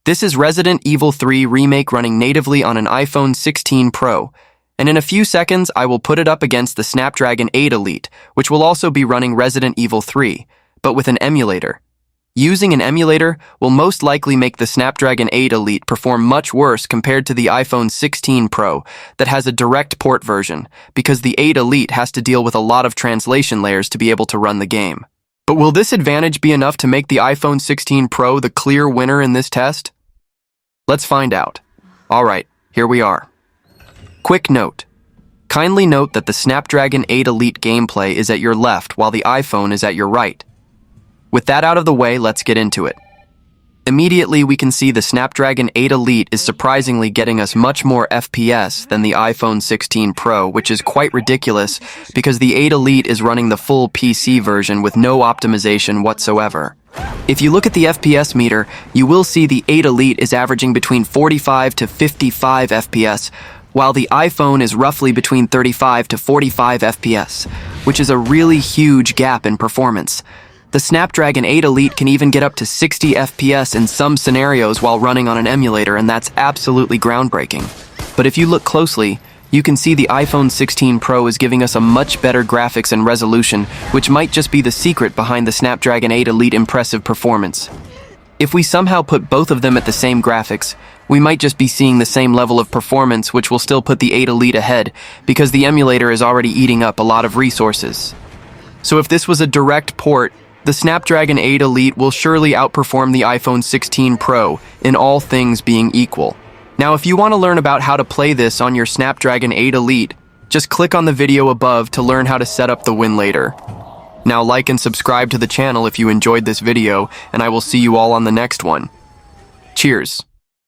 This is Resident Evil 3 Remake running natively on an iPhone 16 Pro, and in a few seconds I will put it up against the Snapdragon 8 Elite, which will also be running Resident Evil 3, but with an emulator. Using an emulator will most likely make the Snapdragon 8 Elite perform much worse compared to the iPhone 16 Pro that has a direct port version, because the 8 Elite has to deal with a lot of translation layers to be able to run the game. But will this advantage be enough to make the iPhone 16 Pro the clear winner in this test? Let's find out. Alright, here we are. Quick note. Kindly note that the Snapdragon 8 Elite gameplay is at your left while the iPhone is at your right. With that out of the way, let's get into it. Immediately, we can see the Snapdragon 8 Elite is surprisingly getting us much more FPS than the iPhone 16 Pro, which is quite ridiculous because the 8 Elite is running the full PC version with no optimization whatsoever. If you look at the FPS meter, you will see the 8 Elite is averaging between 45 to 55 FPS, while the iPhone is roughly between 35 to 45 FPS, which is a really huge gap in performance. The Snapdragon 8 Elite can even get up to 60 FPS in some scenarios while running on an emulator, and that's absolutely groundbreaking. But if you look closely, you can see the iPhone 16 Pro is giving us a much better graphics and resolution, which might just be the secret behind the Snapdragon 8 Elite impressive performance. If we somehow put both of them at the same graphics, we might just be seeing the same level of performance, which will still put the 8 Elite ahead, because the emulator is already eating up a lot of resources. So if this was a direct port, the Snapdragon 8 Elite will surely outperform the iPhone 16 Pro in all things being equal. Now, if you want to learn about how to play this on your Snapdragon 8 Elite, just click on the video above to learn how to set up the win later. Now, like and subscribe to the channel if you enjoyed this video, and I will see you all on the next one. Cheers.